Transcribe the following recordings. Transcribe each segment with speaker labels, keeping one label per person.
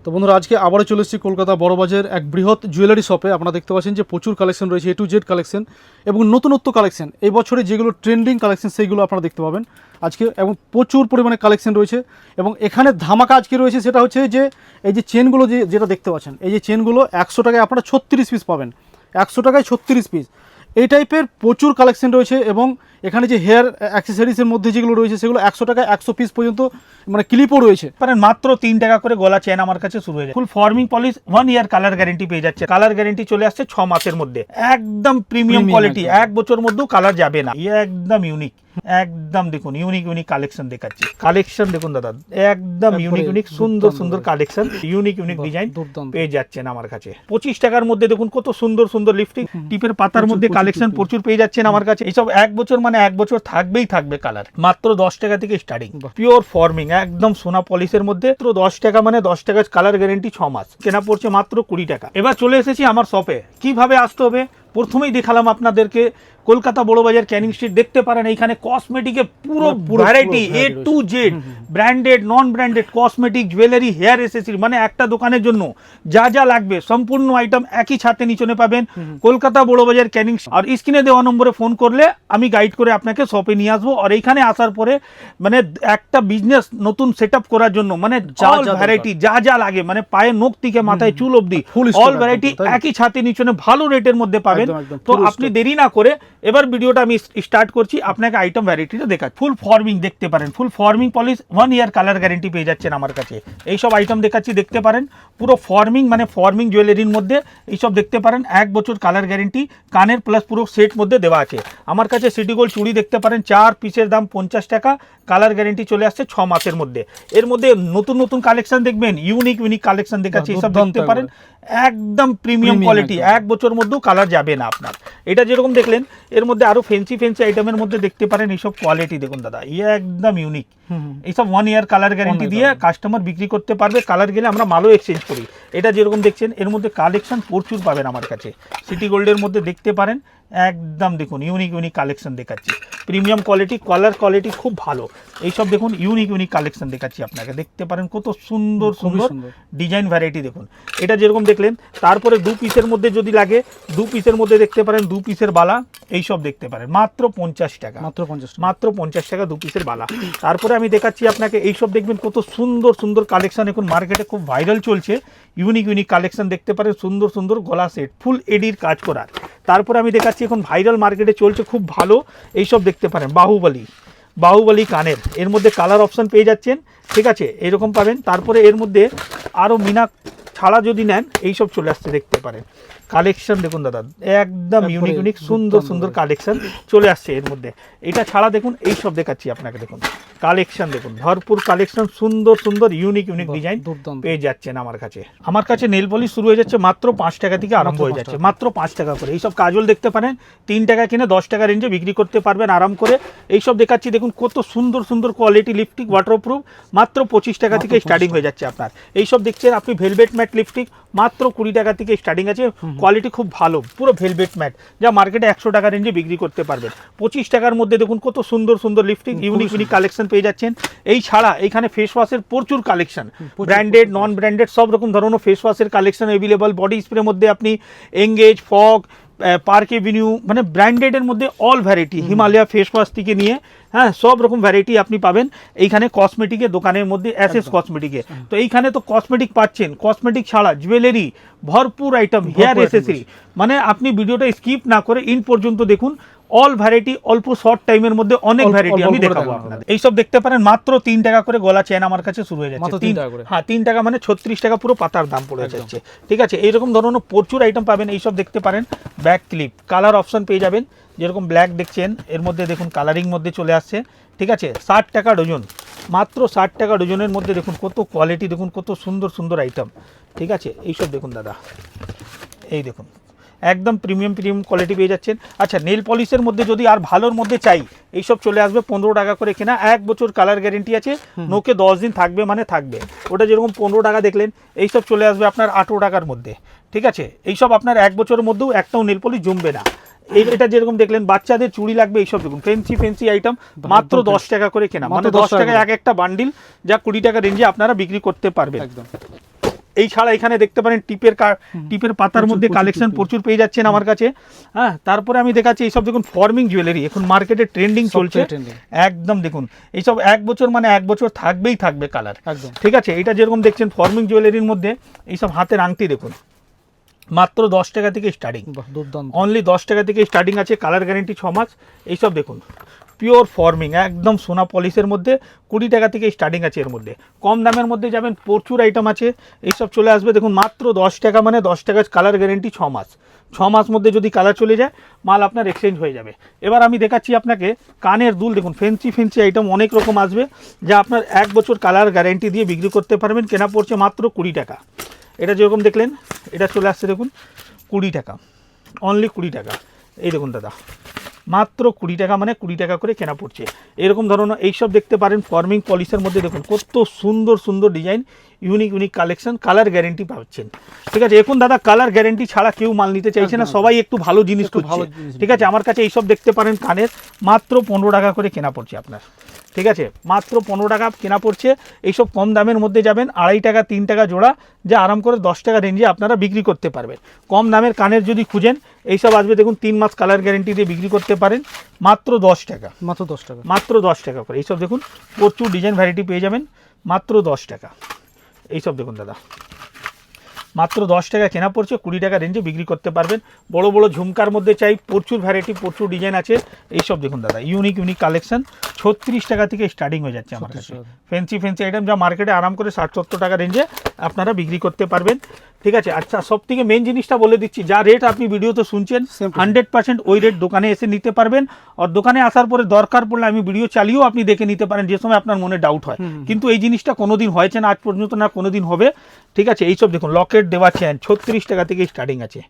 Speaker 1: তো বন্ধুরা আজকে আবারও চলে এসেছি কলকাতা বড়বাজার এক বৃহৎ জুয়েলারি শপে। আপনারা দেখতে পাচ্ছেন যে প্রচুর কালেকশন রয়েছে, A to Z কালেকশন এবং নতুনত্ব কালেকশন। এই বছরে যেগুলো ট্রেন্ডিং কালেকশন সেইগুলো আপনারা দেখতে পাবেন আজকে, এবং প্রচুর পরিমাণে কালেকশন রয়েছে। এবং এখানে ধামাকা আজকে রয়েছে, সেটা হচ্ছে যে এই যে চেনগুলো যেটা দেখতে পাচ্ছেন, এই যে চেনগুলো 100 টাকায় আপনারা 36 পিস পাবেন। 100 টাকায় 36 পিস এই টাইপের প্রচুর কালেকশন রয়েছে। এবং এখানে যে হেয়ার অ্যাক্সেসরিজের মধ্যে যেগুলো রয়েছে সেগুলো 100 টাকায় 100 পিস পর্যন্ত মানে ক্লিপও রয়েছে।
Speaker 2: মাত্র 3 টাকা করে গলা চেন আমার কাছে শুরু হয়ে যায়। ফুল ফর্মিং পলিশ 1 ইয়ার কালার গ্যারেন্টি পেয়ে যাচ্ছে। কালার গ্যারেন্টি চলে আসছে 6 মাসের মধ্যে, একদম প্রিমিয়াম কোয়ালিটি, 1 বছর মধ্যেও কালার যাবে না। একদম ইউনিক, একদম দেখুন ইউনিক কালেকশন দেখাচ্ছি। কালেকশন দেখুন দাদা, একদম ইউনিক সুন্দর সুন্দর কালেকশন, ইউনিক ডিজাইন পেয়ে যাচ্ছেন আমার কাছে। 25 টাকার মধ্যে দেখুন কত সুন্দর সুন্দর লিপস্টিক, টিপের পাতার মধ্যে কালেকশন প্রচুর পেয়ে যাচ্ছেন আমার কাছে। এইসব 1 বছর মানে 1 বছর থাকবেই থাকবে কালার। মাত্র 10 টাকা থেকে স্টার্টিং, পিওর ফর্মিং একদম সোনা পলিশের মধ্যে। 10 টাকা মানে 10 টাকা কালার গ্যারেন্টি 6 মাস, কেনা পড়ছে মাত্র 20 টাকা। এবার চলে এসেছি আমার শপে। কিভাবে আসতে হবে প্রথমেই দেখালাম আপনাদেরকে। কলকাতা বড়বাজার ক্যানিং স্ট্রিট দেখতে পারেন। এইখানে কসমেটিকের পুরো variety A to Z, branded non branded cosmetic, jewellery, hair accessory, মানে একটা দোকানের জন্য যা যা লাগবে সম্পূর্ণ আইটেম একই ছাতে নিচনে পাবেন। কলকাতা বড়বাজার ক্যানিং। আর স্ক্রিনে দেওয়া নম্বরে ফোন করলে আমি গাইড করে আপনাকে শপে নিয়ে আসবো। আর এইখানে আসার পরে মানে একটা বিজনেস নতুন সেট আপ করার জন্য মানে অল ভ্যারাইটি যা যা লাগে, মানে পায়ের নখ থেকে মাথায় চুল অবধি অল ভ্যারাইটি একই ছাতে নিচনে ভালো রেটের মধ্যে পাবেন। তো আপনি দেরি না করে এবার ভিডিওটা আমি স্টার্ট করছি, আপনাকে আইটেম ভ্যারাইটিটা দেখাচ্ছি। ফুল ফর্মিং দেখতে পারেন, ফুল ফর্মিং পলিশ 1 ইয়ার কালার গ্যারেন্টি পেয়ে যাচ্ছেন আমার কাছে। এইসব আইটেম দেখাচ্ছি, দেখতে পারেন পুরো ফর্মিং, মানে ফর্মিং জুয়েলারির মধ্যে এইসব দেখতে পারেন। 1 বছর কালার গ্যারেন্টি, কানের প্লাস পুরো সেট মধ্যে দেওয়া আছে। আমার কাছে সিটি গোল্ড চুড়ি দেখতে পারেন, 4 পিসের দাম 50 টাকা, কালার গ্যারেন্টি চলে আসছে 6 মাসের মধ্যে। এর মধ্যে নতুন নতুন কালেকশন দেখবেন, ইউনিক কালেকশন দেখাচ্ছি। এইসব দেখতে পারেন একদম প্রিমিয়াম কোয়ালিটি, 1 বছর মধ্যেও কালার যাবে না আপনার। এটা যেরকম দেখলেন, এর মধ্যে আরো ফেন্সি আইটেমের মধ্যে দেখতে পারেন। এইসব কোয়ালিটি দেখুন দাদা, একদম ইউনিক। এইসব 1 ইয়ার কালার গ্যারেন্টি দিয়ে কাস্টমার বিক্রি করতে পারবে। কালার গেলে আমরা মালও এক্সচেঞ্জ করি। এটা যেরকম দেখছেন, এর মধ্যে কালেকশন প্রচুর পাবেন আমার কাছে। সিটি গোল্ডের মধ্যে দেখতে পারেন, একদম দেখুন ইউনিক কালেকশন দেখাচ্ছি। প্রিমিয়াম কোয়ালিটি, কালার কোয়ালিটি খুব ভালো। এইসব দেখুন ইউনিক কালেকশন দেখাচ্ছি আপনাকে। দেখতে পারেন কত সুন্দর সুন্দর ডিজাইন ভ্যারাইটি দেখুন। এটা যেরকম দেখলেন, তারপরে 2 পিসের মধ্যে যদি লাগে 2 পিসের মধ্যে দেখতে পারেন 2 পিসের বালা, এইসব দেখতে পারেন মাত্র 50 টাকা। মাত্র 50 টাকা 2 পিসের বালা। তারপরে আমি দেখাচ্ছি আপনাকে, এইসব দেখবেন কত সুন্দর সুন্দর কালেকশন এখন মার্কেটে খুব ভাইরাল চলছে। ইউনিক কালেকশন দেখতে পারেন, সুন্দর সুন্দর গলা সেট, ফুল এডির কাজ করার। তারপরে আমি দেখাচ্ছি এখন ভাইরাল মার্কেটে চলছে খুব ভালো, এইসব দেখতে পারেন বাহুবলী কানের। এর মধ্যে কালার অপশন পেয়ে যাচ্ছেন, ঠিক আছে, এরকম পাবেন। তারপরে এর মধ্যে আরও মিনা ছাড়া যদি নেন, এইসব চলে আসছে দেখতে পারেন। কালেকশন দেখুন দাদা, একদম ইউনিক সুন্দর সুন্দর কালেকশন চলে আসছে এর মধ্যে। এটা ছাড়া দেখুন এইসব দেখাচ্ছি আপনাকে। দেখুন কালেকশন দেখুন, ভরপুর কালেকশন, সুন্দর সুন্দর ইউনিক ডিজাইন পেয়ে যাচ্ছেন আমার কাছে। আমার কাছে নেল পলিশ শুরু হয়ে যাচ্ছে মাত্র 5 টাকা থেকে আরম্ভ হয়ে যাচ্ছে, মাত্র 5 টাকা করে। এইসব কাজল দেখতে পারেন 3 টাকা কিনে 10 টাকা রেঞ্জে বিক্রি করতে পারবেন আরাম করে। এইসব দেখাচ্ছি দেখুন কত সুন্দর সুন্দর কোয়ালিটি লিপস্টিক, ওয়াটারপ্রুফ, মাত্র 25 টাকা থেকে স্টার্টিং হয়ে যাচ্ছে আপনার। এইসব দেখছেন আপনি ভেলভেট ম্যাট লিপস্টিক, মাত্র 20 টাকা থেকে স্টার্টিং আছে। কোয়ালিটি খুব ভালো, পুরো ভেলভেট ম্যাট, যা মার্কেটে 100 টাকা রেঞ্জে বিক্রি করতে পারবেন। 25 টাকার মধ্যে দেখুন কত সুন্দর সুন্দর লিপস্টিক, ইউনিক কালেকশন পেয়ে যাচ্ছেন। এই ছাড়া এখানে ফেস ওয়াশের প্রচুর কালেকশন, ব্র্যান্ডেড নন ব্র্যান্ডেড সব রকম ধরনের ফেস ওয়াশের কালেকশন অ্যাভেলেবল। বডি স্প্রের মধ্যে আপনি এঙ্গেজ, ফগ, পার্ক এভিনিউ, মানে ব্র্যান্ডেডের মধ্যে all variety, Himalaya face wash থেকে নিয়ে হ্যাঁ সব রকম ভ্যারাইটি আপনি পাবেন এইখানে কসমেটিকের দোকানের মধ্যে, এসএস কসমেটিকে। তো এইখানে তো কসমেটিক পাচ্ছেন, কসমেটিক ছাড়া জুয়েলারি, ভরপুর আইটেম, হেয়ার অ্যাক্সেসরি। মানে আপনি ভিডিওটা স্কিপ না করে ইন পর্যন্ত দেখুন। অল ভ্যারাইটি, অল্প শর্ট টাইমের মধ্যে অনেক ভ্যারাইটি আমি দেখাবো আপনাদের। এইসব দেখতে পারেন মাত্র 3 টাকা করে গলা চেন আমার কাছে শুরু হয়ে যাচ্ছে। 3 টাকা মানে 36 টাকা পুরো পাতার দাম পড়ে যাচ্ছে, ঠিক আছে। এইরকম ধরনের প্রচুর আইটেম পাবেন। এইসব দেখতে পারেন ব্যাক ক্লিপ, কালার অপশন পেয়ে যাবেন। যেরকম ব্ল্যাক দেখছেন, এর মধ্যে দেখুন কালারিং মধ্যে চলে আসছে, ঠিক আছে। 60 টাকা ডজন, মাত্র 60 টাকা ডজনের মধ্যে দেখুন কত কোয়ালিটি, দেখুন কত সুন্দর সুন্দর আইটেম, ঠিক আছে। এইসব দেখুন দাদা, এই দেখুন একদম প্রিমিয়াম কোয়ালিটি পেয়ে যাচ্ছেন। আচ্ছা, নেল পলিশের মধ্যে যদি আর ভালোর মধ্যে চাই, এইসব চলে আসবে 15 টাকা করে কেনা, 1 বছর কালার গ্যারেন্টি আছে, নোকে 10 দিন থাকবে মানে থাকবে। ওটা যেরকম 15 টাকা দেখলেন, এইসব চলে আসবে আপনার 18 টাকার মধ্যে, ঠিক আছে। এইসব আপনার 1 বছরের মধ্যেও একটাও নেল পলিশ জমবে না। এটা যেরকম দেখলেন বাচ্চাদের চুড়ি লাগবে, এইসব দেখুন ফেন্সি আইটেম, মাত্র 10 টাকা করে কেনা, মানে 10 টাকা এক একটা বান্ডিল, যা 20 টাকা রেঞ্জে আপনারা বিক্রি করতে পারবেন। এই ছাড়া এখানে দেখতে পারেন টিপের পাতার মধ্যে কালেকশন প্রচুর পেয়ে যাচ্ছেন আমার কাছে। হ্যাঁ, তারপরে আমি দেখাচ্ছি এইসব দেখুন ফর্মিং জুয়েলারি, এখন মার্কেটে ট্রেন্ডিং চলছে একদম। দেখুন এইসব 1 বছর মানে 1 বছর থাকবে কালার, ঠিক আছে। এটা যেরকম দেখছেন ফর্মিং জুয়েলারির মধ্যে এইসব হাতের আংটি দেখুন, মাত্র 10 টাকা থেকে স্টার্টিং, অনলি 10 টাকা থেকে স্টার্টিং আছে, কালার গ্যারেন্টি 6 মাস। এইসব দেখুন পিওর ফর্মিং একদম সোনা পলিশের মধ্যে 20 টাকা থেকে স্টার্টিং আছে। এর মধ্যে কম দামের মধ্যে যাবেন প্রচুর আইটেম আছে, এইসব চলে আসবে দেখুন মাত্র 10 টাকা, মানে 10 টাকা কালার গ্যারেন্টি 6 মাস। 6 মাস মধ্যে যদি কালার চলে যায় মাল আপনার এক্সচেঞ্জ হয়ে যাবে। এবার আমি দেখাচ্ছি আপনাকে কানের দুল, দেখুন ফেন্সি আইটেম অনেক রকম আসবে, যা আপনার 1 বছর কালার গ্যারেন্টি দিয়ে বিক্রি করতে পারবেন। কেনা পড়ছে মাত্র 20 টাকা। এটা যেরকম দেখলেন এটা চলে আসছে দেখুন 20 টাকা, অনলি 20 টাকা। এই দেখুন দাদা মাত্র 20 টাকা, মানে 20 টাকা করে কেনা পড়ছে। এরকম ধরনের এইসব দেখতে পারেন ফর্মিং পলিশের মধ্যে, দেখুন কত সুন্দর design, unique collection, colour guarantee পাচ্ছেন, ঠিক আছে। এখন দাদা কালার গ্যারেন্টি ছাড়া কেউ মাল নিতে চাইছে না, সবাই একটু ভালো জিনিস খুঁজছে, ঠিক আছে। আমার কাছে এইসব দেখতে পারেন কানের, মাত্র 15 টাকা করে কেনা পড়ছে আপনার, ঠিক আছে। মাত্র 15 টাকা কেনা পড়ছে। এইসব কম দামের মধ্যে যাবেন 2.5 টাকা 3 টাকা জোড়া, যা আরাম করে 10 টাকা রেঞ্জে আপনারা বিক্রি করতে পারবেন। কম দামের কানের যদি খুঁজেন এইসব আসবে দেখুন 3 মাস কালার গ্যারেন্টি দিয়ে বিক্রি করতে পারেন, মাত্র 10 টাকা, মাত্র 10 টাকা করে। এইসব দেখুন প্রচুর ডিজাইন ভ্যারাইটি পেয়ে যাবেন, মাত্র 10 টাকা। এইসব দেখুন দাদা মাত্র 10 টাকা কেনা পড়ছে, 20 টাকা রেঞ্জে বিক্রি করতে পারবেন। বড় বড় ঝুমকার মধ্যে চাই, প্রচুর ভ্যারাইটি প্রচুর ডিজাইন আছে। এইসব দেখুন দাদা ইউনিক কালেকশন 36 টাকা থেকে স্টার্টিং হয়ে যাচ্ছে আমার কাছে। ফ্যান্সি আইটেম যা মার্কেটে আরাম করে 60-70 টাকা রেঞ্জে আপনারা বিক্রি করতে পারবেন, ঠিক আছে। আচ্ছা, সব থেকে মেন জিনিসটা বলে দিচ্ছি, যা রেট আপনি ভিডিওতে শুনছেন 100% ওই রেট দোকানে এসে নিতে পারবেন। আর দোকানে আসার পরে দরকার পড়লে আমি ভিডিও চালিয়েও আপনি দেখে নিতে পারেন, যে সময় আপনার মনে ডাউট হয়। কিন্তু এই জিনিসটা কোনোদিন হয়েছে না আজ পর্যন্ত, না কোনোদিন হবে, ঠিক আছে। এইসব দেখুন লকেট দেওয়া চেন 36 টাকা থেকে স্টার্টিং আছে,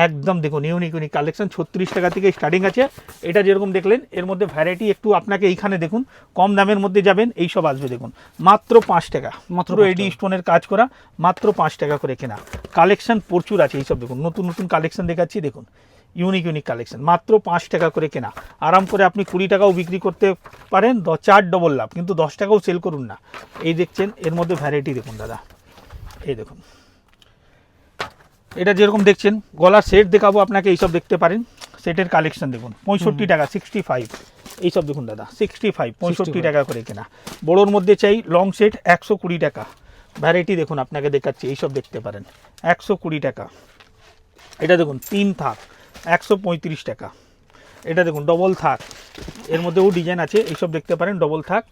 Speaker 2: একদম দেখুন ইউনিক কালেকশন 36 টাকা থেকে স্টার্টিং আছে। এটা যেরকম দেখলেন এর মধ্যে ভ্যারাইটি একটু আপনাকে এইখানে দেখুন কম দামের মধ্যে যাবেন, এইসব আসবে দেখুন মাত্র 5 টাকা, মাত্র এডি স্টোনের কাজ করা, মাত্র 5 টাকা করে কেনা। কালেকশন প্রচুর আছে, এইসব দেখুন নতুন কালেকশন দেখাচ্ছি, দেখুন ইউনিক কালেকশন, মাত্র 5 টাকা করে কেনা। আরাম করে আপনি 20 টাকাও বিক্রি করতে পারেন, 4 ডবল লাভ, কিন্তু 10 টাকাও সেল করুন না। এই দেখছেন এর মধ্যে ভ্যারাইটি দেখুন দাদা, এই দেখুন এটা যেরকম দেখছেন গলার সেট দেখাবো আপনাকে, এইসব দেখতে পারেন। সেটের কালেকশন দেখুন 65 টাকা, 65 এইসব দেখুন দাদা 65 টাকা করে কেনা। বড়োর মধ্যে চাই লং সেট 120 টাকা, ভ্যারাইটি দেখুন আপনাকে দেখাচ্ছি, এইসব দেখতে পারেন 120 টাকা। এটা দেখুন 3 থাক 135 টাকা। এটা দেখুন ডবল থাক, এর মধ্যেও ডিজাইন আছে, এইসব দেখতে পারেন ডবল থাক,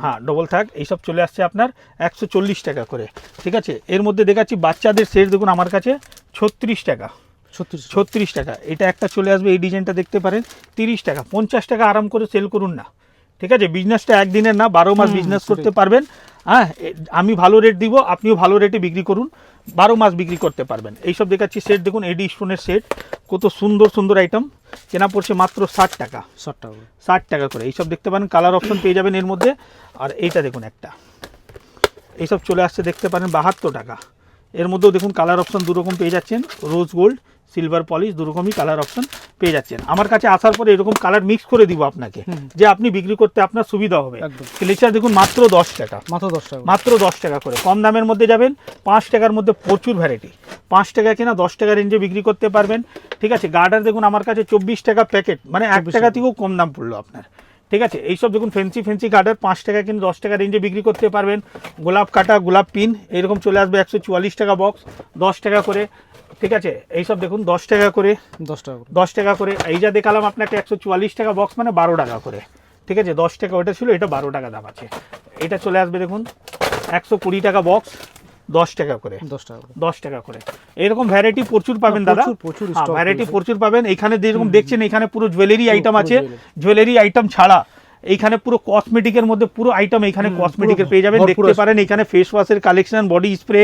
Speaker 2: হ্যাঁ ডবল থাক, এইসব চলে আসছে আপনার 140 টাকা করে, ঠিক আছে। এর মধ্যে দেখাচ্ছি বাচ্চাদের সেট দেখুন আমার কাছে 36 টাকা, 36 টাকা। এটা একটা চলে আসবে, এই ডিজাইনটা দেখতে পারেন 30 টাকা। 50 টাকা আরাম করে সেল করুন না, ঠিক আছে। বিজনেসটা একদিনের না, 12 মাস বিজনেস করতে পারবেন। হ্যাঁ, আমি ভালো রেট দিব, আপনিও ভালো রেটে বিক্রি করুন, 12 মাস বিক্রি করতে পারবেন। এইসব দেখাচ্ছি সেট দেখুন এডি স্টোনের সেট, কত সুন্দর আইটেম, কেনা পড়ছে মাত্র 60 টাকা, 60 টাকা করে। এইসব দেখতে পারেন কালার অপশন পেয়ে যাবেন এর মধ্যে। আর এইটা দেখুন একটা, এইসব চলে আসছে দেখতে পারেন 72 টাকা। এর মধ্যেও দেখুন কালার অপশন দুরকম পেয়ে যাচ্ছেন, রোজ গোল্ড, সিলভার পলিশ, দুরকমই কালার অপশন পেয়ে যাচ্ছেন। আমার কাছে আসার পরে এরকম কালার মিক্স করে দিব আপনাকে, যে আপনি বিক্রি করতে আপনার সুবিধা হবে। ক্লিচার দেখুন মাত্র 10 টাকা, মাত্র 10 টাকা করে। কম দামের মধ্যে যাবেন 5 টাকার মধ্যে প্রচুর ভ্যারাইটি, 5 টাকা কেনা 10 টাকা রেঞ্জে বিক্রি করতে পারবেন, ঠিক আছে। গার্ডার দেখুন আমার কাছে 24 টাকা প্যাকেট, মানে 1 টাকা থেকেও কম দাম পড়লো আপনার, ঠিক আছে। এইসব দেখুন ফেন্সি গার্ডার 5 টাকা কিন্তু 10 টাকা রেঞ্জে বিক্রি করতে পারবেন। গোলাপ কাটা, গোলাপ পিন এরকম চলে আসবে 144 টাকা বক্স, 10 টাকা করে, ঠিক আছে। এইসব দেখুন 10 টাকা করে, 10 টাকা করে। এই যা দেখালাম আপনাকে 144 টাকা বক্স, মানে 12 টাকা করে, ঠিক আছে। 10 টাকা ওটা ছিল, এটা 12 টাকা দাম আছে। এটা চলে আসবে দেখুন 120 টাকা বক্স, 10 টাকা করে, 10 টাকা করে। এরকম ভ্যারাইটি প্রচুর পাবেন দাদা, ভ্যারাইটি প্রচুর পাবেন। এখানে যেরকম দেখছেন এখানে পুরো জুয়েলারি আইটেম আছে, জুয়েলারি আইটেম ছাড়া এইখানে পুরো কসমেটিকের মধ্যে পুরো আইটেম এইখানে কসমেটিকের পেয়ে যাবেন, দেখতে পারেন। এখানে ফেস ওয়াশের কালেকশন, বডি স্প্রে,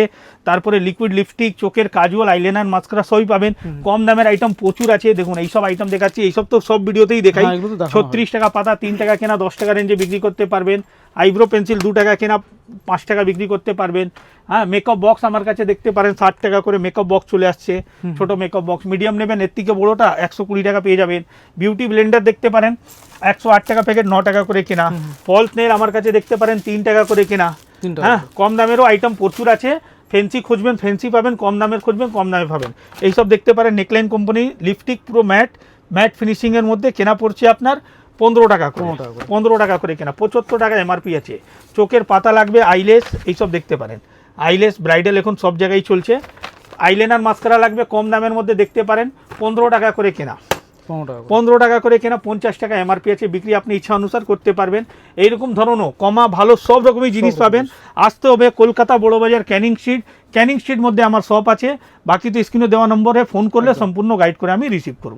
Speaker 2: তারপরে লিকুইড লিপস্টিক, চোখের কাজুয়াল, আইলাইনার, মাস্কারা সবই পাবেন। কম দামের আইটেম প্রচুর আছে, দেখুন এইসব আইটেম দেখাচ্ছি, এইসব তো সব ভিডিওতেই দেখাই। 36 টাকা পাতা, 3 টাকা কেনা 10 টাকা রেঞ্জে বিক্রি করতে পারবেন। আইব্রো পেন্সিল 2 টাকা কেনা 5 টাকা বিক্রি করতে পারবেন। হ্যাঁ, মেকআপ বক্স আমার কাছে দেখতে পারেন 60 টাকা করে মেকআপ বক্স চলে আসছে, ছোট মেকআপ বক্স। মিডিয়াম নেবেন এর থেকে বড়োটা 120 টাকা পেয়ে যাবেন। বিউটি ব্লেন্ডার দেখতে পারেন 108 টাকা প্যাকেট, 9 টাকা করে কেনা। ফলস নেল আমার কাছে দেখতে পারেন 3 টাকা করে কেনা। হ্যাঁ, কম দামেরও আইটেম প্রচুর আছে, ফেন্সি খুঁজবেন ফেন্সি পাবেন, কম দামের খুঁজবেন কম দামে পাবেন। এইসব দেখতে পারেন নেকলাইন কোম্পানি লিপস্টিক পুরো ম্যাট ফিনিশিংয়ের মধ্যে কেনা পড়ছে আপনার 15 টাকা করে, 15 টাকা করে কেনা, 75 টাকা এমআরপি আছে। চোখের পাতা লাগবে, আইলেস এইসব দেখতে পারেন, আইলেস ব্রাইডাল এখন সব জায়গায় চলছে। আইলাইনার মাস্কারা লাগবে কম দামের মধ্যে দেখতে পারেন, 15 টাকা করে কেনা, 15 টাকা করে কেনা, 50 টাকা এমআরপি আছে, বিক্রি আপনি ইচ্ছা অনুসার করতে পারবেন। এইরকম ধরনের কমা ভালো সব রকমের জিনিস পাবেন। আসতে হবে কলকাতা বড়বাজার ক্যানিং স্ট্রিট মধ্যে আমার শপ আছে। বাকি তো স্ক্রিনে দেওয়া নম্বরে ফোন করলে সম্পূর্ণ গাইড করে আমি রিসিভ করব।